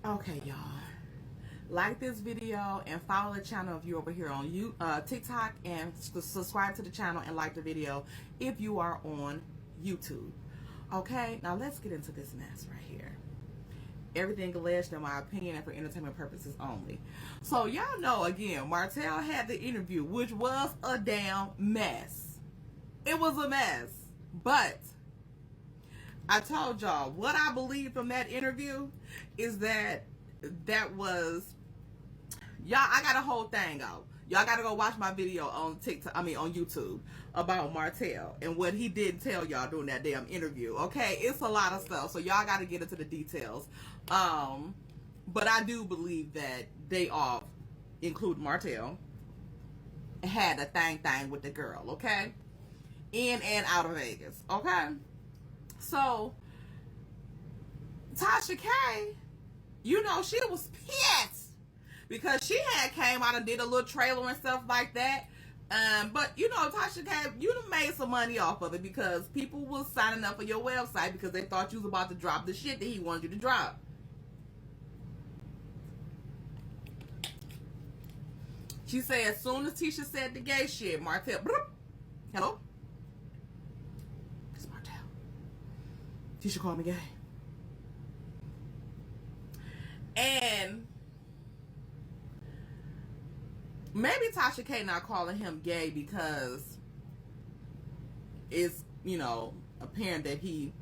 Okay, y'all. Like this video and follow the channel if you're over here on TikTok, and subscribe to the channel and like the video if you are on YouTube. Okay, now let's get into this mess right here. Everything alleged in my opinion and for entertainment purposes only. So y'all know, again, Martell had the interview, which was a damn mess. It was a mess. But I told y'all what I believe from that interview is that was, y'all, I got a whole thing out. Y'all gotta go watch my video on TikTok, on YouTube about Martell and what he did tell y'all during that damn interview. Okay, it's a lot of stuff, so y'all gotta get into the details. But I do believe that they all, including Martell, had a thing with the girl, okay? In and out of Vegas, okay? So, Tasha K, you know, she was pissed because she had came out and did a little trailer and stuff like that. But, you know, Tasha K, you done made some money off of it because people was signing up for your website because they thought you was about to drop the shit that he wanted you to drop. She said as soon as Tisha said the gay shit, Martell, hello? It's Martell. Tisha called me gay. And maybe Tasha K not calling him gay because it's, you know, apparent that he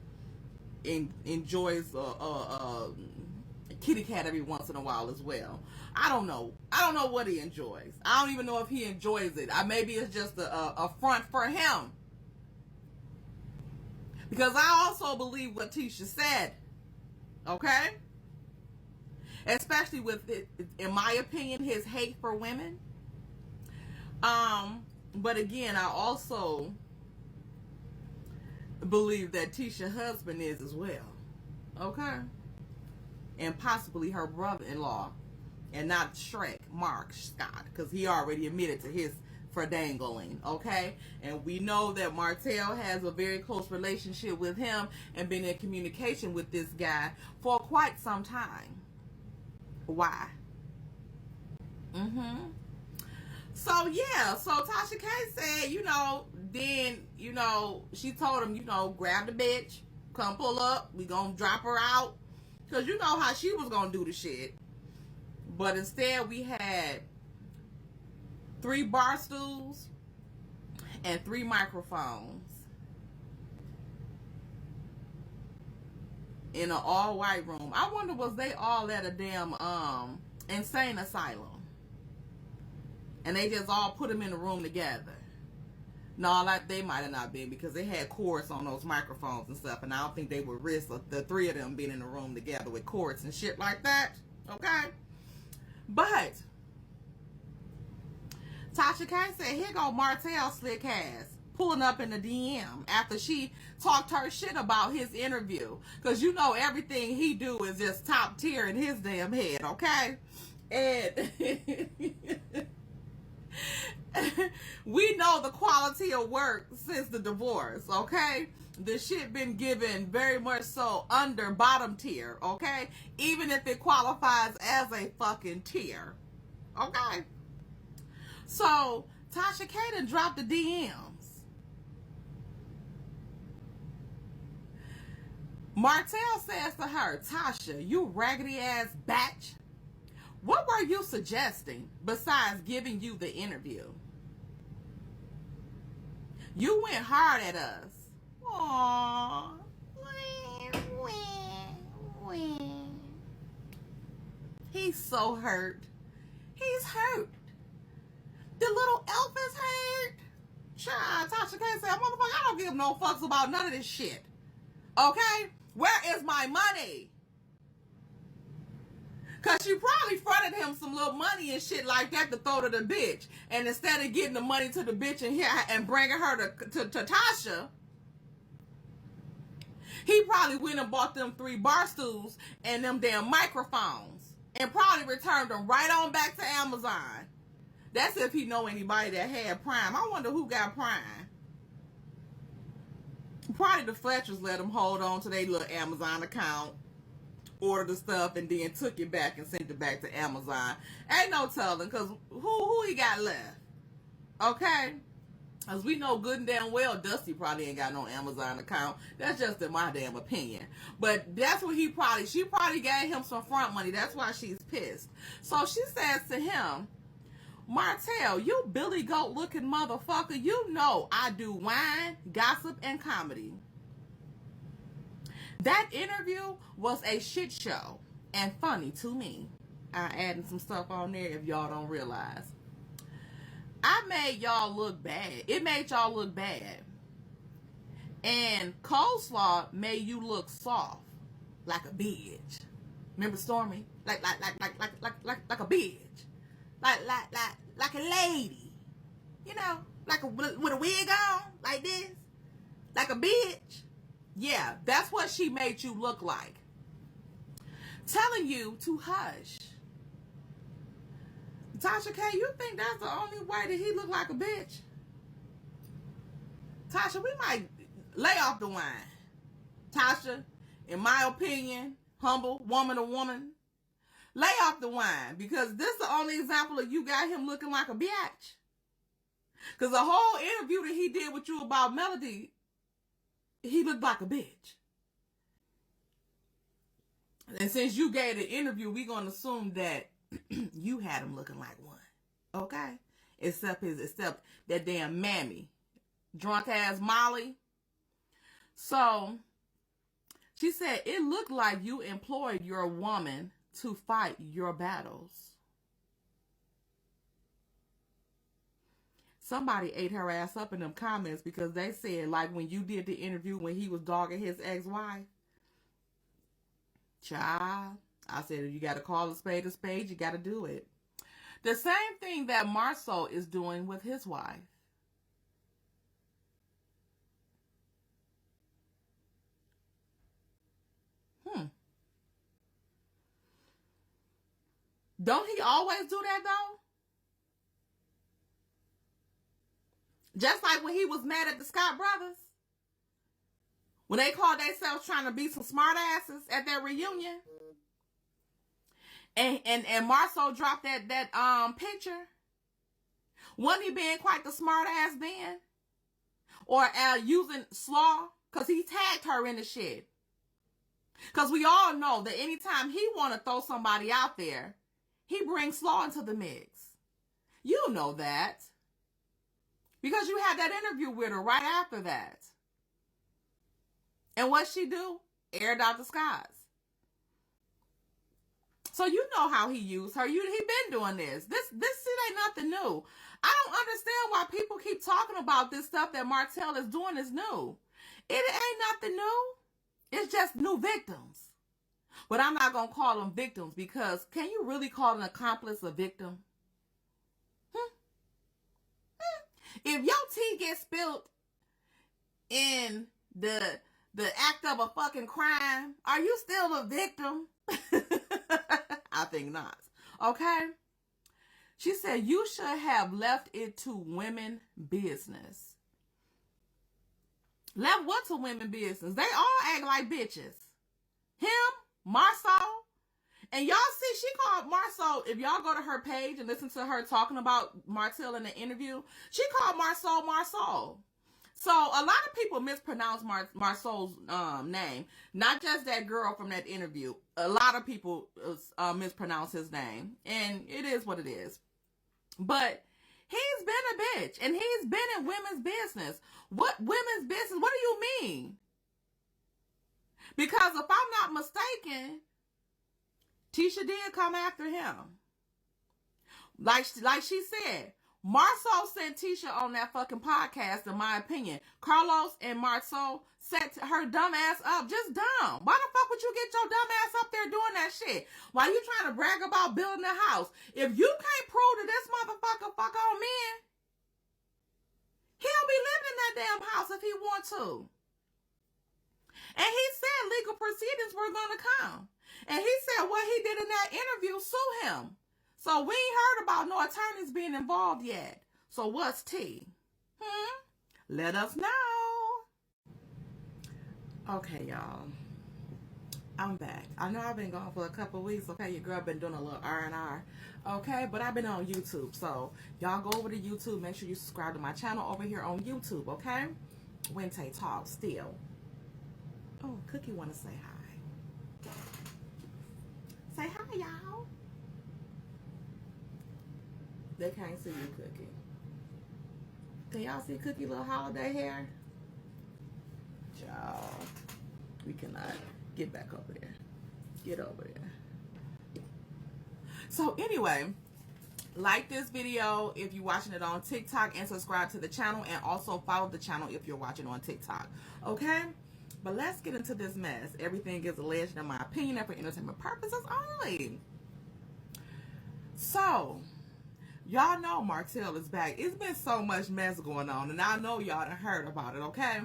enjoys a kitty cat every once in a while as well. I don't know. I don't know what he enjoys. I don't even know if he enjoys it. Maybe it's just a front for him. Because I also believe what Tisha said. Okay? Especially with, in my opinion, his hate for women. But again, I also believe that Tisha's husband is as well. Okay? And possibly her brother-in-law. And not Shrek, Mark Scott. Because he already admitted to his ferdangling. Okay? And we know that Martell has a very close relationship with him and been in communication with this guy for quite some time. Why? So yeah, so Tasha K said, you know, then, you know, she told him, you know, grab the bitch, come pull up, we gonna drop her out. Because you know how she was gonna do the shit. But instead we had 3 bar stools and 3 microphones in an all-white room. I wonder, was they all at a damn insane asylum? And they just all put them in the room together. No, like they might have not been because they had cords on those microphones and stuff. And I don't think they would risk the 3 of them being in the room together with cords and shit like that. Okay? But Tasha K said, here go Martell slick ass pulling up in the DM after she talked her shit about his interview. Because you know everything he do is just top tier in his damn head. Okay? And we know the quality of work since the divorce, okay? The shit been given very much so under bottom tier, okay? Even if it qualifies as a fucking tier, okay? So, Tasha K done dropped the DMs. Martell says to her, Tasha, you raggedy ass batch. What were you suggesting besides giving you the interview? You went hard at us. Aww. He's so hurt. He's hurt. The little elf is hurt. Child, Tasha K said, motherfucker, I don't give no fucks about none of this shit. Okay? Where is my money? Because she probably fronted him some little money and shit like that to throw to the bitch. And instead of getting the money to the bitch and bringing her to Tasha, he probably went and bought them 3 bar stools and them damn microphones. And probably returned them right on back to Amazon. That's if he know anybody that had Prime. I wonder who got Prime. Probably the Fletchers let them hold on to their little Amazon account. ordered the stuff and then took it back and sent it back to Amazon. Ain't no telling, because who he got left? Okay? As we know good and damn well, Dusty probably ain't got no Amazon account. That's just in my damn opinion. But that's what she probably gave him some front money. That's why she's pissed. So she says to him, Martell, you Billy Goat looking motherfucker, you know I do wine, gossip, and comedy. That interview was a shit show and funny to me. I'm adding some stuff on there if y'all don't realize. I made y'all look bad. It made y'all look bad. And Coleslaw made you look soft. Like a bitch. Remember Stormy? Like a bitch. Like a lady. You know? With a wig on. Like this. Like a bitch. Yeah, that's what she made you look like. Telling you to hush. Tasha K, you think that's the only way that he look like a bitch? Tasha, we might lay off the wine. Tasha, in my opinion, humble, woman to woman, lay off the wine, because this is the only example of you got him looking like a bitch. Because the whole interview that he did with you about Melody, he looked like a bitch. And since you gave the interview, we're going to assume that you had him looking like one. Okay? Except that damn mammy. Drunk ass Molly. So, she said, it looked like you employed your woman to fight your battles. Somebody ate her ass up in them comments because they said, like when you did the interview when he was dogging his ex-wife. Child, I said, if you got to call a spade, you got to do it. The same thing that Marceau is doing with his wife. Don't he always do that, though? Just like when he was mad at the Scott brothers. When they called themselves trying to be some smart asses at their reunion. And Marceau dropped that picture. Wasn't he being quite the smart ass then? Or using Slaw? Because he tagged her in the shit. Because we all know that anytime he want to throw somebody out there, he brings Slaw into the mix. You know that. Because you had that interview with her right after that. And what she do? Aired out the skies. So you know how he used her. He been doing this. This shit ain't nothing new. I don't understand why people keep talking about this stuff that Martell is doing is new. It ain't nothing new. It's just new victims. But I'm not going to call them victims, because can you really call an accomplice a victim? If your tea gets spilled in the act of a fucking crime, are you still a victim? I think not. Okay? She said, you should have left it to women business. Left what to women business? They all act like bitches. Him, Marceau. And y'all see, she called Marceau, if y'all go to her page and listen to her talking about Martell in the interview, she called Marceau. So a lot of people mispronounce Marceau's name. Not just that girl from that interview. A lot of people mispronounce his name. And it is what it is. But he's been a bitch. And he's been in women's business. What women's business? What do you mean? Because if I'm not mistaken, Tisha did come after him. Like she said, Marceau sent Tisha on that fucking podcast, in my opinion. Carlos and Marceau set her dumb ass up. Just dumb. Why the fuck would you get your dumb ass up there doing that shit? Why you trying to brag about building a house? If you can't prove that this motherfucker fuck on men, he'll be living in that damn house if he want to. And he said legal proceedings were going to come. And he said what he did in that interview, sue him. So we ain't heard about no attorneys being involved yet. So what's tea? Let us know. Okay, y'all. I'm back. I know I've been gone for a couple of weeks. Okay, your girl been doing a little R&R. Okay, but I've been on YouTube. So y'all go over to YouTube. Make sure you subscribe to my channel over here on YouTube. Okay, WHENTAYTALK still. Oh, Cookie want to say hi. Say hi, y'all. They can't see you, Cookie. Can y'all see Cookie little holiday hair? Y'all, we cannot get back over there. Get over there. So anyway, like this video if you're watching it on TikTok, and subscribe to the channel, and also follow the channel if you're watching on TikTok. Okay? But let's get into this mess. Everything is alleged in my opinion and for entertainment purposes only. So, y'all know Martell is back. It's been so much mess going on, and I know y'all done heard about it, okay?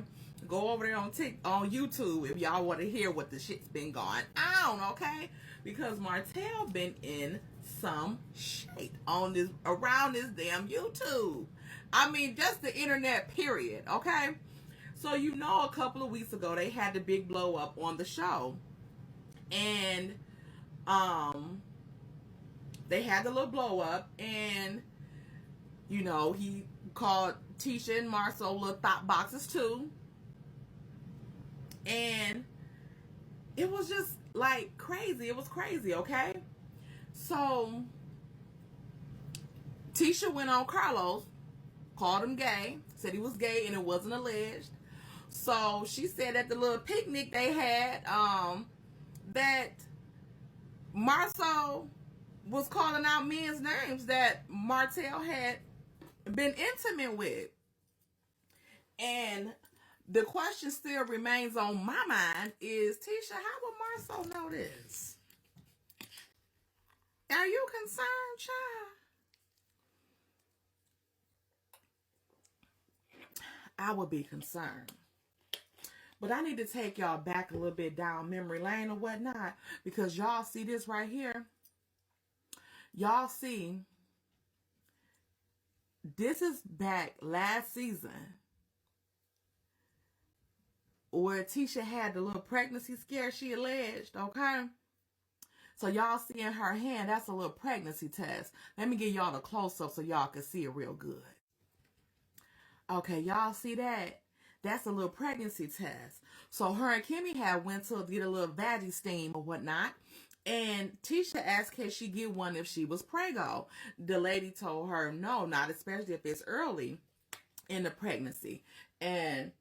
Go over there on YouTube if y'all want to hear what the shit's been going on, okay? Because Martell been in some shit on this, around this damn YouTube. I mean, just the internet, period, okay? So, you know, a couple of weeks ago, they had the big blow up on the show. And, they had the little blow up, and, you know, he called Tisha and Marceau little thought boxes too. And it was just like crazy. It was crazy, okay? So Tisha went on Carlos, called him gay, said he was gay, and it wasn't alleged. So she said at the little picnic they had, that Marceau was calling out men's names that Martell had been intimate with. And the question still remains on my mind is, Tisha, how would Marceau know this? Are you concerned, child? I would be concerned. But I need to take y'all back a little bit down memory lane or whatnot, because y'all see this right here. Y'all see, this is back last season where Tisha had the little pregnancy scare she alleged, okay? So y'all see in her hand, that's a little pregnancy test. Let me give y'all the close-up so y'all can see it real good. Okay, y'all see that? That's a little pregnancy test. So her and Kimmy had went to get a little vaggie steam or whatnot. And Tisha asked, can she get one if she was preggo? The lady told her, no, not especially if it's early in the pregnancy. And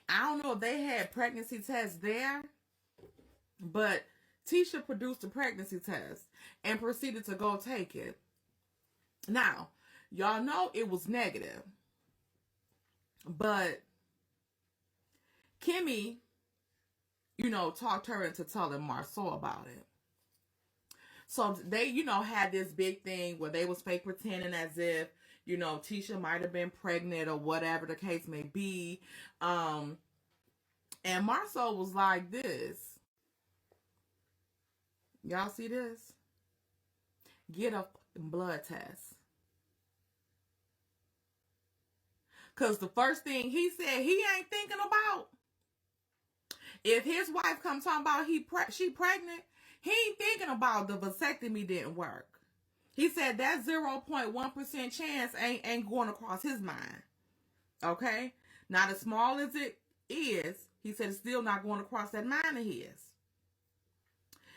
I don't know if they had pregnancy tests there, but Tisha produced a pregnancy test and proceeded to go take it. Now, y'all know it was negative. But Kimmy, you know, talked her into telling Marceau about it. So they, you know, had this big thing where they was fake pretending as if, you know, Tisha might have been pregnant or whatever the case may be. And Marceau was like this. Y'all see this? Get a blood test. Because the first thing he said he ain't thinking about, if his wife comes talking about she pregnant, he ain't thinking about the vasectomy didn't work. He said that 0.1% chance ain't going across his mind. Okay? Not as small as it is, he said it's still not going across that mind of his.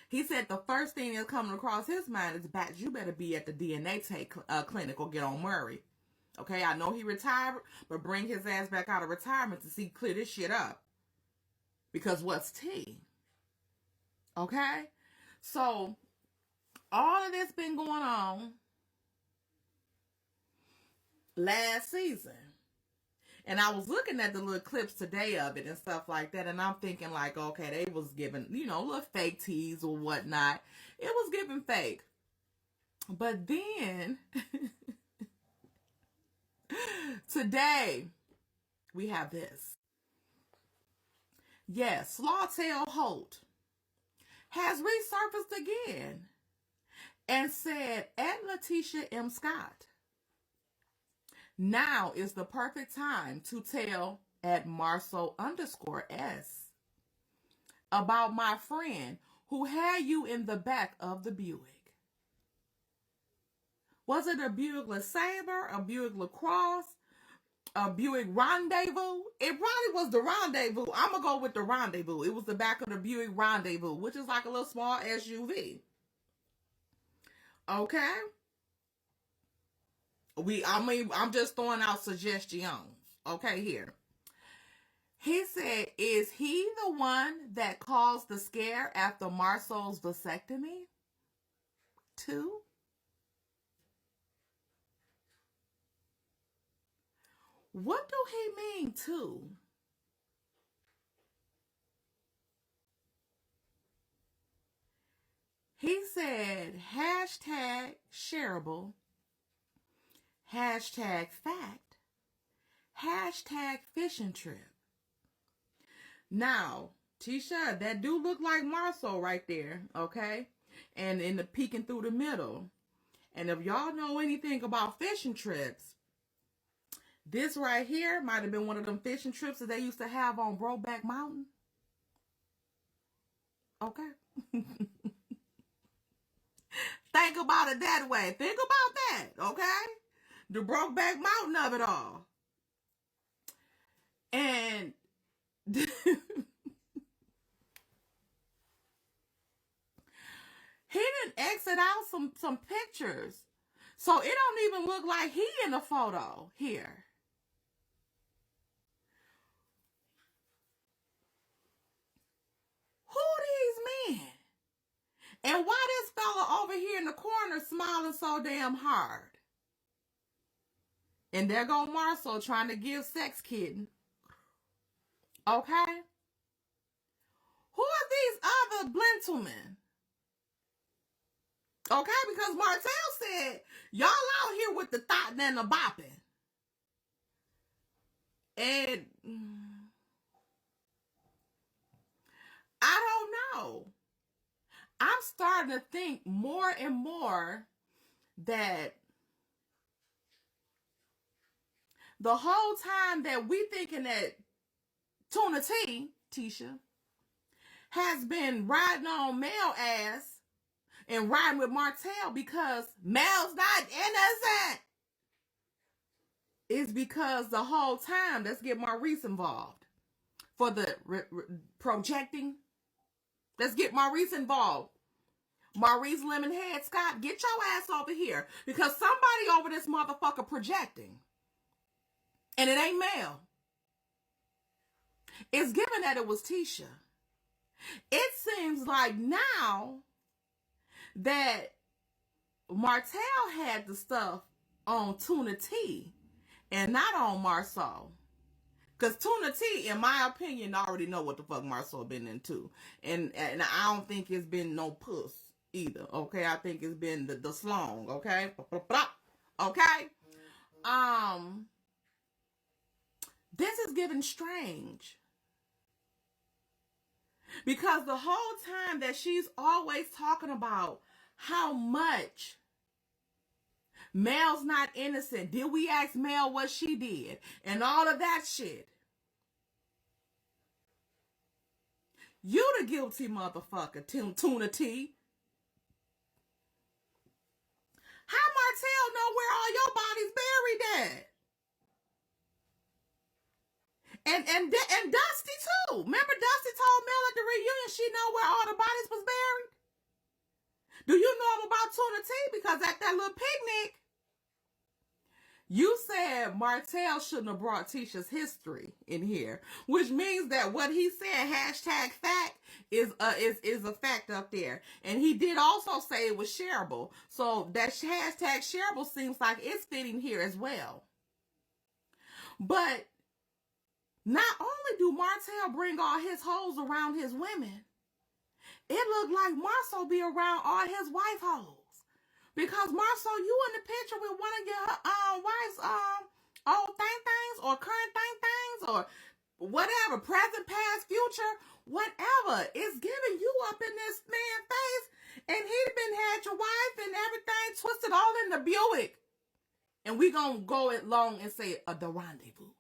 He said the first thing that's coming across his mind is, Bats, you better be at the DNA clinic or get on Murray. Okay, I know he retired, but bring his ass back out of retirement to clear this shit up. Because what's tea? Okay? So, all of this been going on last season. And I was looking at the little clips today of it and stuff like that, and I'm thinking like, okay, they was giving, you know, little fake teas or whatnot. It was giving fake. But then... today, we have this. Yes, Slawtel Holt has resurfaced again and said, at Letitia M. Scott, now is the perfect time to tell at Marceau_S about my friend who had you in the back of the Buick. Was it a Buick LeSabre, a Buick LaCrosse, a Buick Rendezvous? It probably was the Rendezvous. I'm going to go with the Rendezvous. It was the back of the Buick Rendezvous, which is like a little small SUV. Okay? I'm just throwing out suggestions. Okay, here. He said, is he the one that caused the scare after Marceau's vasectomy? 2. What do he mean, 2? He said, hashtag shareable, hashtag fact, hashtag fishing trip. Now, Tisha, that do look like Marceau right there, okay? And in the peeking through the middle. And if y'all know anything about fishing trips, this right here might have been one of them fishing trips that they used to have on Brokeback Mountain. Okay? Think about it that way. Think about that, okay? The Brokeback Mountain of it all. And he didn't exit out some pictures. So it don't even look like he in the photo here. Who these men? And why this fella over here in the corner smiling so damn hard? And there go Marceau trying to give sex kitten. Okay? Who are these other Blentlemen? Okay, because Martell said, y'all out here with the thought and the bopping. And I don't know. I'm starting to think more and more that the whole time that we thinking that Tuna T, Tisha, has been riding on Mel ass and riding with Martell because Mel's not innocent. It's because the whole time, let's get Maurice involved for the projecting. Let's get Maurice involved. Maurice Lemonhead Scott, get your ass over here because somebody over this motherfucker projecting. And it ain't Mel. It's given that it was Tisha. It seems like now that Martell had the stuff on Tuna T and not on Marceau. Because Tuna T, in my opinion, already know what the fuck Marceau been into. And I don't think it's been no puss either, okay? I think it's been the slong, okay? Okay? This is getting strange. Because the whole time that she's always talking about how much Mel's not innocent. Did we ask Mel what she did? And all of that shit. You the guilty motherfucker, Tuna T. How Martell know where all your bodies buried at? And Dusty too. Remember Dusty told Mel at the reunion she know where all the bodies was buried? Do you know about Tuna T? Because at that little picnic, you said Martell shouldn't have brought Tisha's history in here, which means that what he said, hashtag fact, is a fact up there. And he did also say it was shareable. So that hashtag shareable seems like it's fitting here as well. But not only do Martell bring all his hoes around his women, it looked like Marceau be around all his wife hoes. Because Marceau, you in the picture with one of your wife's old things or current things or whatever, present, past, future, whatever. It's giving you up in this man's face. And he been had your wife and everything twisted all in the Buick. And we gonna go it long and say the rendezvous.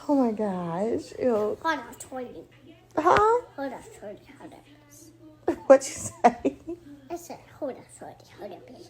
Oh my gosh. Ew. Hold on, Shorty. Huh? Hold on, Shorty. Hold on. What'd you say? I said, hold on, Shorty. Hold on, baby.